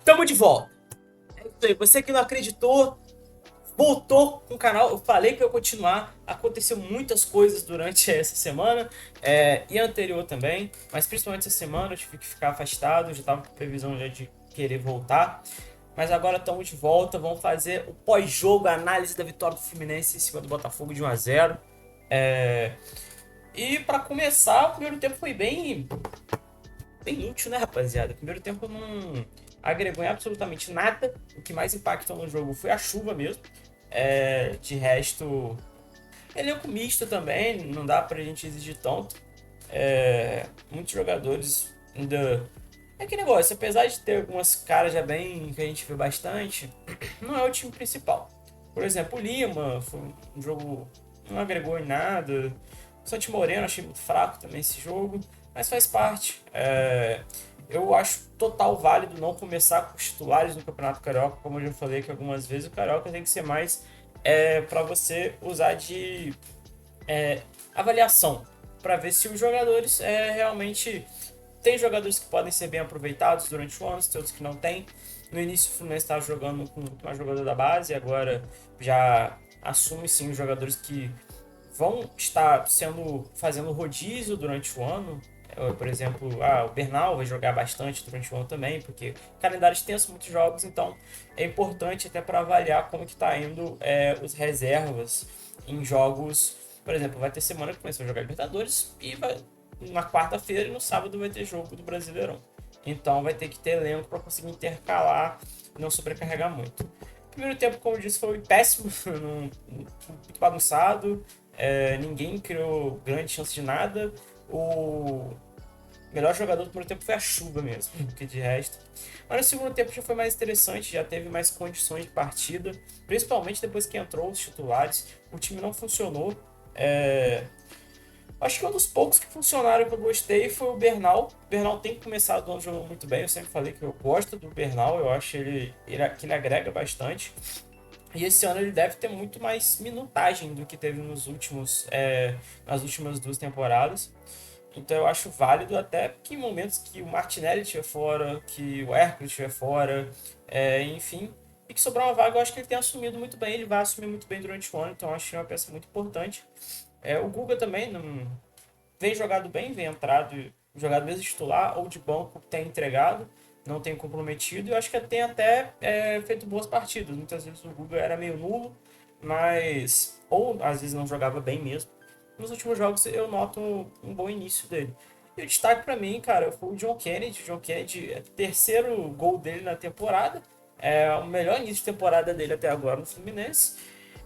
Tamo de volta. É isso aí. Você que não acreditou, voltou com o canal. Eu falei que eu ia continuar. Aconteceu muitas coisas durante essa semana e a anterior também. Mas principalmente essa semana eu tive que ficar afastado. Já tava com previsão já de querer voltar. Mas agora estamos de volta. Vamos fazer o pós-jogo, a análise da vitória do Fluminense em cima do Botafogo de 1-0. É, E para começar, o primeiro tempo foi bem útil, né, rapaziada? O primeiro tempo não agregou em absolutamente nada. O que mais impactou no jogo foi a chuva mesmo. De resto, elenco misto também, não dá pra gente exigir tanto. Muitos jogadores ainda. É que negócio, apesar de ter algumas caras já bem que a gente viu bastante, não é o time principal. Por exemplo, o Lima foi um jogo não agregou em nada. O Santi Moreno achei muito fraco também esse jogo, mas faz parte. Eu acho total válido não começar com os titulares no Campeonato Carioca, como eu já falei aqui algumas vezes, o Carioca tem que ser mais para você usar de avaliação, para ver se os jogadores realmente tem jogadores que podem ser bem aproveitados durante o ano, tem outros que não tem. No início o Fluminense estava jogando com uma jogador da base, agora já assume sim os jogadores que vão estar fazendo rodízio durante o ano. Por exemplo, o Bernal vai jogar bastante durante o ano também, porque calendário extenso, muitos jogos, então é importante até para avaliar como que está indo os reservas em jogos. Por exemplo, vai ter semana que começa a jogar Libertadores e na quarta-feira e no sábado vai ter jogo do Brasileirão. Então vai ter que ter elenco para conseguir intercalar e não sobrecarregar muito. O primeiro tempo, como eu disse, foi péssimo, muito bagunçado, ninguém criou grande chance de nada. O melhor jogador do primeiro tempo foi a chuva mesmo, porque de resto. Mas no segundo tempo já foi mais interessante, já teve mais condições de partida, principalmente depois que entrou os titulares. O time não funcionou. Acho que um dos poucos que funcionaram que eu gostei foi o Bernal. O Bernal tem começado o ano jogando muito bem. Eu sempre falei que eu gosto do Bernal. Eu acho que ele agrega bastante. E esse ano ele deve ter muito mais minutagem do que teve nas últimas duas temporadas. Então eu acho válido até que em momentos que o Martinelli estiver fora, que o Hércules estiver fora, enfim, e que sobrar uma vaga, eu acho que ele tem assumido muito bem, ele vai assumir muito bem durante o ano, então eu acho que é uma peça muito importante. O Guga também não vem jogado bem, vem jogado mesmo titular ou de banco, tem entregado, não tem comprometido, e eu acho que tem até feito boas partidas. Muitas vezes o Guga era meio nulo, mas ou às vezes não jogava bem mesmo. Nos últimos jogos eu noto um bom início dele. E o destaque pra mim, cara, foi o John Kennedy. O John Kennedy é o terceiro gol dele na temporada. É o melhor início de temporada dele até agora no Fluminense.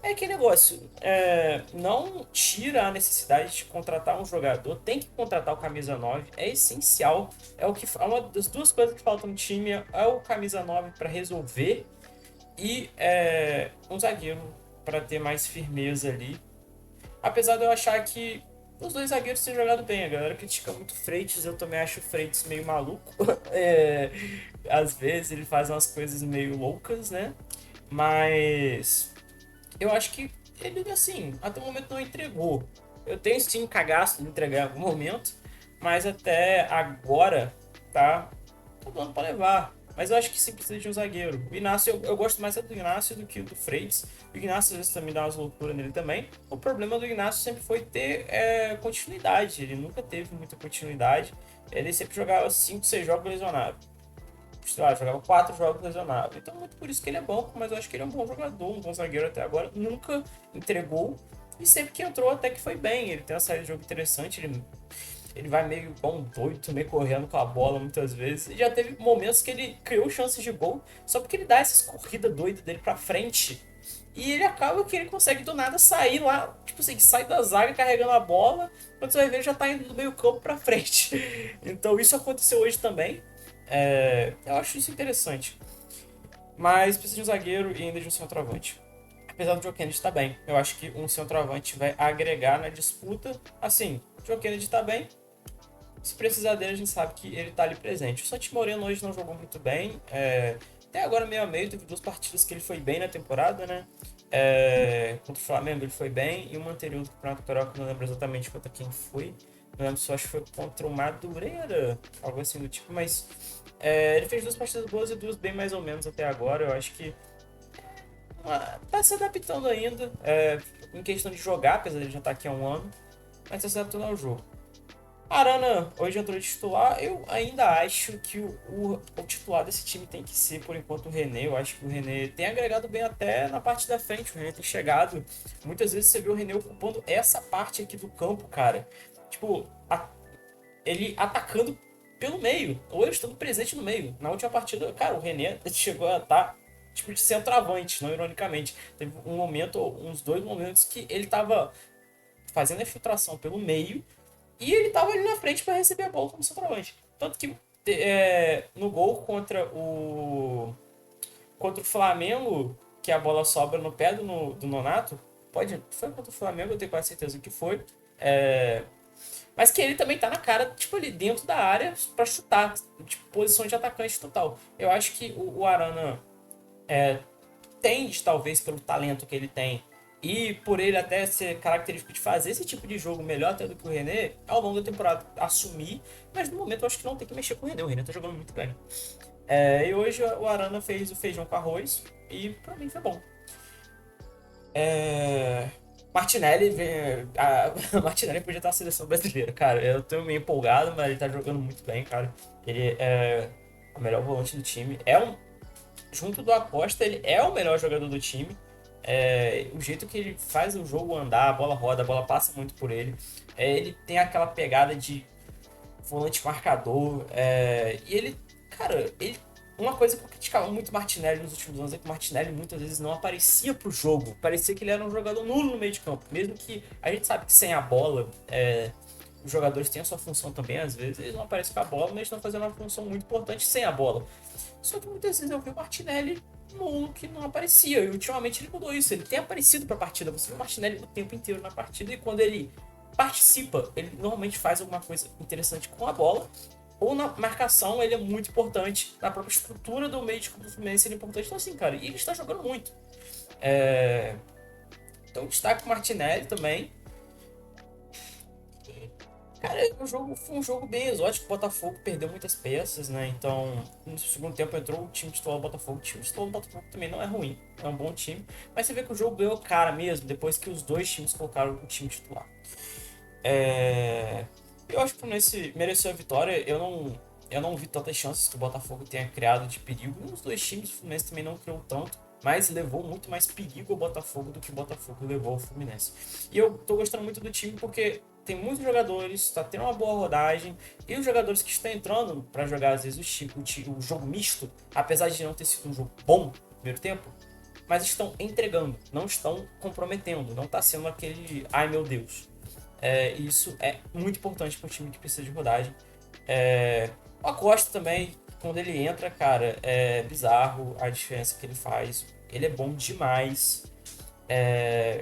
É que negócio, não tira a necessidade de contratar um jogador, tem que contratar o camisa 9, é essencial. É uma das duas coisas que faltam no time, é o camisa 9 para resolver e um zagueiro para ter mais firmeza ali. Apesar de eu achar que os dois zagueiros têm jogado bem, a galera critica muito o Freitas, eu também acho o Freitas meio maluco. Às vezes ele faz umas coisas meio loucas, né? Mas eu acho que ele, assim, até o momento não entregou. Eu tenho sim cagaço de entregar em algum momento, mas até agora tá dando pra levar. Mas eu acho que sim precisa de um zagueiro. O Inácio, eu gosto mais do Inácio do que do Freitas. O Inácio às vezes também dá umas loucuras nele também. O problema do Inácio sempre foi ter continuidade. Ele nunca teve muita continuidade. Ele sempre jogava 5, 6 jogos lesionado. Sei lá, jogava 4 jogos lesionado. Então, muito por isso que ele é bom, mas eu acho que ele é um bom jogador, um bom zagueiro até agora. Nunca entregou. E sempre que entrou, até que foi bem. Ele tem uma saída de jogo interessante. Ele vai meio bom doido, meio correndo com a bola muitas vezes. E já teve momentos que ele criou chances de gol só porque ele dá essas corridas doidas dele pra frente. E ele acaba que ele consegue do nada sair lá, tipo assim, sai da zaga carregando a bola, quando você vai ver ele já tá indo do meio campo pra frente. Então isso aconteceu hoje também. Eu acho isso interessante. Mas precisa de um zagueiro e ainda de um centroavante. Apesar do Joe Kennedy estar bem, eu acho que um centroavante vai agregar na disputa. Assim, o Joe Kennedy está bem, se precisar dele, a gente sabe que ele tá ali presente. O Santi Moreno hoje não jogou muito bem. Até agora, meio a meio, teve duas partidas que ele foi bem na temporada, né? Contra o Flamengo ele foi bem. E uma anterior do Campeonato Carioca, não lembro exatamente contra quem foi. Não lembro se eu acho que foi contra o Madureira, algo assim do tipo, mas Ele fez 2 partidas boas e 2 bem mais ou menos até agora. Eu acho que tá se adaptando ainda. Em questão de jogar, apesar de ele já estar aqui há um ano. Mas tá se adaptando ao jogo. Arana hoje entrou de titular. Eu ainda acho que o titular desse time tem que ser, por enquanto, o René. Eu acho que o René tem agregado bem até na parte da frente. O René tem chegado. Muitas vezes você vê o René ocupando essa parte aqui do campo, cara. Tipo, ele atacando pelo meio, ou ele estando presente no meio. Na última partida, cara, o René chegou a estar tipo de centroavante, não ironicamente. Teve um momento, uns 2 momentos que ele tava fazendo a infiltração pelo meio e ele tava ali na frente para receber a bola como centroavante. Tanto que no gol contra o Flamengo, que a bola sobra no pé do Nonato, foi contra o Flamengo, eu tenho quase certeza que foi. Mas que ele também tá na cara, tipo, ali dentro da área pra chutar, tipo, posição de atacante total. Eu acho que o Arana tende, talvez, pelo talento que ele tem e por ele até ser característico de fazer esse tipo de jogo melhor até do que o René, ao longo da temporada assumir, mas no momento eu acho que não tem que mexer com o René tá jogando muito bem. E hoje o Arana fez o feijão com arroz e pra mim foi bom. Martinelli, Martinelli podia estar na seleção brasileira, cara. Eu tô meio empolgado, mas ele tá jogando muito bem, cara. Ele é o melhor volante do time. Junto do Acosta, ele é o melhor jogador do time. O jeito que ele faz o jogo andar, a bola roda, a bola passa muito por ele. Ele tem aquela pegada de volante marcador. E ele, cara, uma coisa que eu criticava muito o Martinelli nos últimos anos é que o Martinelli muitas vezes não aparecia pro jogo. Parecia que ele era um jogador nulo no meio de campo. Mesmo que a gente sabe que sem a bola, os jogadores têm a sua função também, às vezes eles não aparecem com a bola, mas estão fazendo uma função muito importante sem a bola. Só que muitas vezes eu vi o Martinelli nulo que não aparecia. E ultimamente ele mudou isso. Ele tem aparecido pra partida. Você vê o Martinelli o tempo inteiro na partida e quando ele participa, ele normalmente faz alguma coisa interessante com a bola ou na marcação, ele é muito importante. Na própria estrutura do meio de campo do Fluminense, ele é importante. Então, assim, cara, e ele está jogando muito. Então, destaque o Martinelli também. Cara, foi um jogo bem exótico. O Botafogo perdeu muitas peças, né? Então, no segundo tempo entrou o time titular do Botafogo. O time titular do Botafogo também não é ruim, é um bom time. Mas você vê que o jogo ganhou cara mesmo, depois que os dois times colocaram o time titular. Eu acho que o Fluminense mereceu a vitória. Eu não vi tantas chances que o Botafogo tenha criado de perigo. Os dois times, o Fluminense também não criou tanto, mas levou muito mais perigo ao Botafogo do que o Botafogo levou ao Fluminense. E eu tô gostando muito do time porque tem muitos jogadores, tá tendo uma boa rodagem, e os jogadores que estão entrando para jogar, às vezes, o jogo misto, apesar de não ter sido um jogo bom no primeiro tempo, mas estão entregando, não estão comprometendo, não tá sendo aquele, ai meu Deus. Isso é muito importante para um time que precisa de rodagem. O Acosta também, quando ele entra, cara, é bizarro a diferença que ele faz. Ele é bom demais.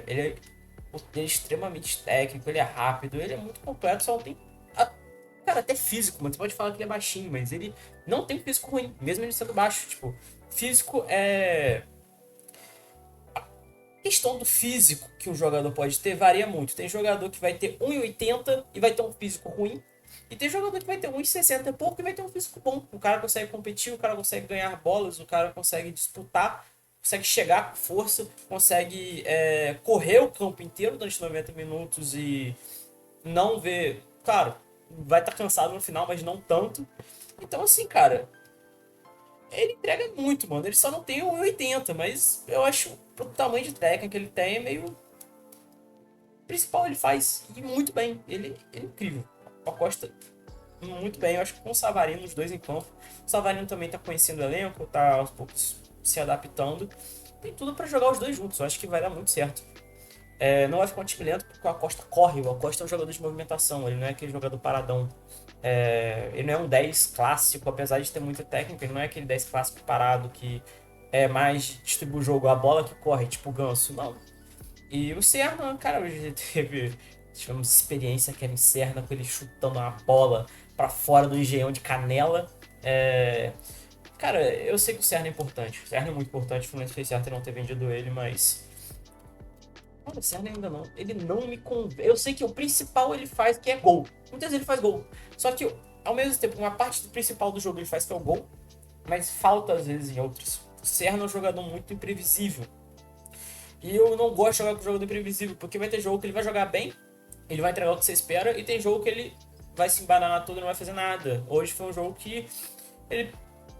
Ele é extremamente técnico, ele é rápido, ele é muito completo, só não tem. Cara, até físico, mano. Você pode falar que ele é baixinho, mas ele não tem um físico ruim, mesmo ele sendo baixo. Tipo, físico é. A questão do físico que um jogador pode ter varia muito. Tem jogador que vai ter 1,80 e vai ter um físico ruim. E tem jogador que vai ter 1,60 e pouco e vai ter um físico bom. O cara consegue competir, o cara consegue ganhar bolas, o cara consegue disputar, consegue chegar com força, consegue correr o campo inteiro durante 90 minutos e não ver. Claro, vai estar cansado no final, mas não tanto. Então, assim, cara, ele entrega muito, mano. Ele só não tem o 80, mas eu acho pro tamanho de técnica que ele tem é meio. O principal ele faz e muito bem. Ele é incrível. O Acosta muito bem. Eu acho que com o Savarino, os dois em campo. O Savarino também tá conhecendo o elenco, tá aos poucos se adaptando. Tem tudo pra jogar os dois juntos. Eu acho que vai dar muito certo. Não vai ficar um time lento porque o Acosta corre. O Acosta é um jogador de movimentação. Ele não é aquele jogador paradão. Ele não é um 10 clássico, apesar de ter muita técnica. Ele não é aquele 10 clássico parado que mais distribui o jogo. A bola que corre, tipo o Ganso. Não. E o Serna, cara, hoje tivemos experiência Kevin Serna com ele chutando uma bola pra fora do engenhão de Canela. Cara, eu sei que o Serna é importante. O Serna é muito importante. O Fluminense fez certo em não ter vendido ele, mas cara, o Serna ainda não. Ele não me convence. Eu sei que o principal ele faz, que é gol. Muitas vezes ele faz gol. Só que ao mesmo tempo, uma parte principal do jogo ele faz que é o gol, mas falta às vezes em outros. O Serna é um jogador muito imprevisível. E eu não gosto de jogar com jogador imprevisível, porque vai ter jogo que ele vai jogar bem, ele vai entregar o que você espera, e tem jogo que ele vai se embananar todo e não vai fazer nada. Hoje foi um jogo que ele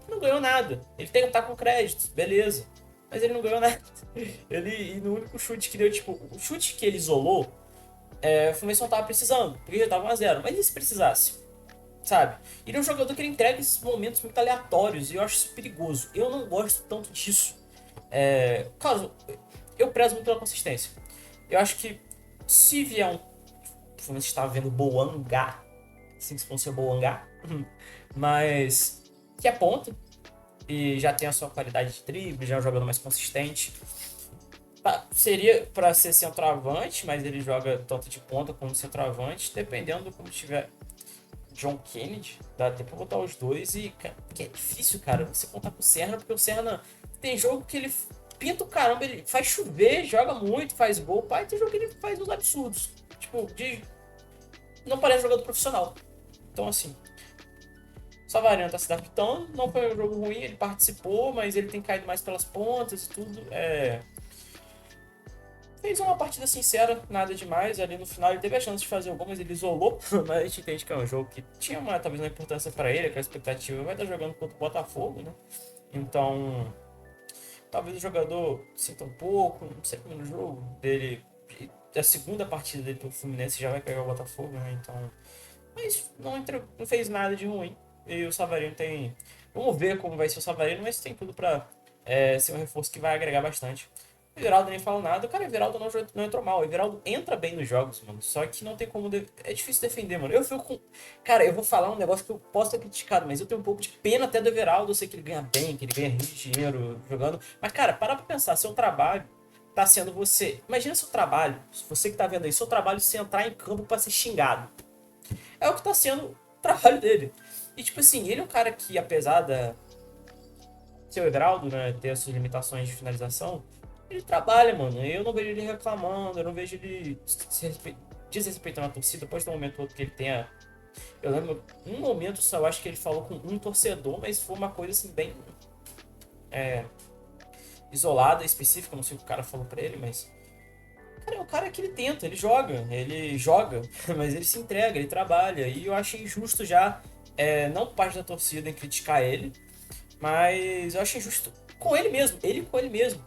não ganhou nada. Ele tem que estar com créditos, beleza. Mas ele não ganhou nada. Ele, e no único chute que deu, tipo, o chute que ele isolou, o Fluminense não tava precisando, porque já tava 1 a 0. Mas e se precisasse? Sabe? Ele é um jogador que ele entrega esses momentos muito aleatórios e eu acho isso perigoso. Eu não gosto tanto disso. Caso, eu prezo muito pela consistência. Eu acho que se vier um. O Fluminense estava vendo Boangá, assim que se pronuncia Boangá, mas que é ponta e já tem a sua qualidade de drible, já é um jogador mais consistente. Seria para ser centroavante, mas ele joga tanto de ponta como centroavante, dependendo do como tiver John Kennedy, dá até pra botar os dois e, cara, porque é difícil, cara, você contar com o Serna, porque o Serna tem jogo que ele pinta o caramba, ele faz chover, joga muito, faz gol, pai, tem jogo que ele faz uns absurdos, tipo, não parece jogador profissional. Então, assim, o Savarino tá se adaptando, não foi um jogo ruim, ele participou, mas ele tem caído mais pelas pontas e tudo, fez uma partida sincera, nada demais. Ali no final ele teve a chance de fazer o gol, mas ele isolou. Mas a gente entende que é um jogo que tinha talvez uma importância para ele, que a expectativa vai estar jogando contra o Botafogo, né? Então, talvez o jogador sinta um pouco, não sei como no jogo dele. A segunda partida dele pelo Fluminense já vai pegar o Botafogo, né? Então, mas não fez nada de ruim. E o Savarino tem. Vamos ver como vai ser o Savarino, mas tem tudo para ser um reforço que vai agregar bastante. O Everaldo nem fala nada. Cara, o Everaldo não entrou mal. O Everaldo entra bem nos jogos, mano. Só que não tem como. É difícil defender, mano. Eu fico com. Cara, eu vou falar um negócio que eu posso ter criticado, mas eu tenho um pouco de pena até do Everaldo. Eu sei que ele ganha bem, que ele ganha muito dinheiro jogando. Mas, cara, para pra pensar. Seu trabalho tá sendo você. Imagina seu trabalho, você que tá vendo aí, seu trabalho se entrar em campo pra ser xingado. É o que tá sendo o trabalho dele. E, tipo assim, ele é um cara que, apesar da. Seu Everaldo, né, ter as suas limitações de finalização, ele trabalha, mano. Eu não vejo ele reclamando, eu não vejo ele desrespeitando a torcida. Pode ter um momento outro que ele tenha. Eu lembro, um momento só, eu acho que ele falou com um torcedor, mas foi uma coisa assim, bem isolada, específica. Não sei o que o cara falou pra ele, mas. Cara, é o cara que ele joga, mas ele se entrega, ele trabalha. E eu achei injusto já, não por parte da torcida em criticar ele, mas eu acho injusto com ele mesmo, ele com ele mesmo.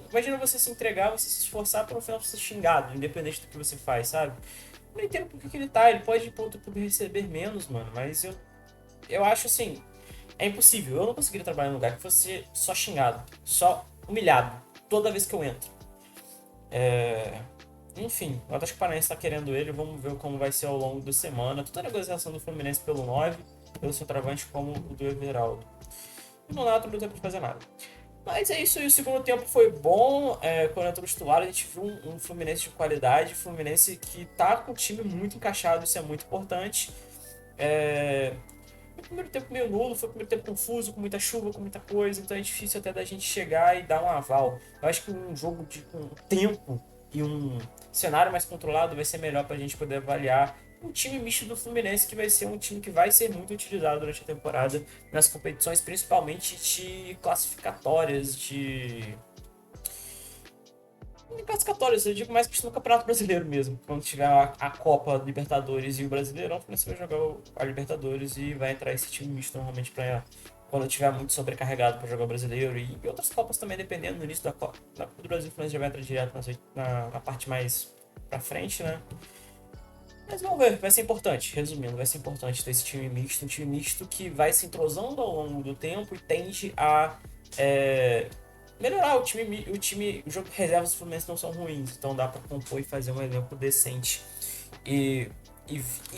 Imagina você se entregar, você se esforçar para no final ser xingado, independente do que você faz, sabe? Não entendo por que ele tá, ele pode ir para outro clube receber menos, mano, mas eu acho assim, é impossível. Eu não conseguiria trabalhar num lugar que fosse só xingado, só humilhado, toda vez que eu entro. Enfim, o Atlético Paranaense tá querendo ele, vamos ver como vai ser ao longo da semana. Toda a negociação do Fluminense pelo 9, pelo centroavante como o do Everaldo. E no Nato não deu tempo de fazer nada. Mas é isso, e o segundo tempo foi bom. Quando entrou o titular, a gente viu um Fluminense de qualidade, Fluminense que tá com o time muito encaixado, isso é muito importante. O primeiro tempo meio nulo, foi o primeiro tempo confuso, com muita chuva, com muita coisa, então é difícil até da gente chegar e dar um aval. Eu acho que um jogo com tempo e um cenário mais controlado vai ser melhor pra gente poder avaliar um time misto do Fluminense, que vai ser um time que vai ser muito utilizado durante a temporada nas competições, principalmente de classificatórias, classificatórias, eu digo mais que no Campeonato Brasileiro mesmo. Quando tiver a Copa Libertadores e o Brasileirão, o Fluminense vai jogar a Libertadores e vai entrar esse time misto normalmente para quando tiver muito sobrecarregado para jogar o Brasileiro e outras Copas também, dependendo. No início da Copa do Brasil, o Fluminense já vai entrar direto na parte mais pra frente, né? Mas vamos ver, vai ser importante. Resumindo, vai ser importante ter esse time misto, um time misto que vai se entrosando ao longo do tempo e tende a melhorar o jogo de reservas do Fluminense não são ruins, então dá pra compor e fazer um elenco decente. E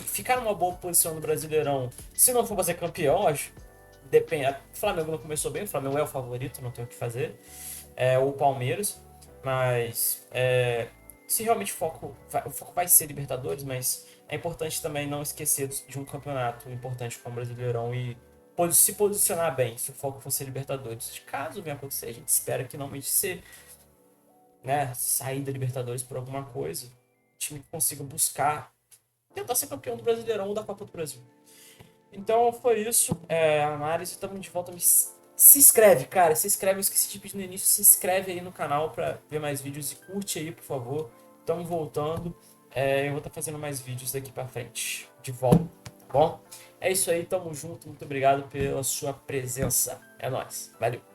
ficar numa boa posição no Brasileirão, se não for pra ser campeão, acho. Depende. O Flamengo não começou bem, o Flamengo é o favorito, não tem o que fazer. Ou o Palmeiras, mas se realmente o foco vai ser Libertadores, mas é importante também não esquecer de um campeonato importante como o Brasileirão e se posicionar bem, se o foco for ser Libertadores. Caso venha acontecer, a gente espera que não se sair da Libertadores por alguma coisa, o time consiga buscar tentar ser campeão do Brasileirão ou da Copa do Brasil. Então foi isso. A análise, estamos de volta. Se inscreve, cara. Se inscreve, eu esqueci de pedir no início. Se inscreve aí no canal pra ver mais vídeos e curte aí, por favor. Estamos voltando. Eu vou estar fazendo mais vídeos daqui pra frente. De volta, tá bom? É isso aí, tamo junto. Muito obrigado pela sua presença. É nóis. Valeu.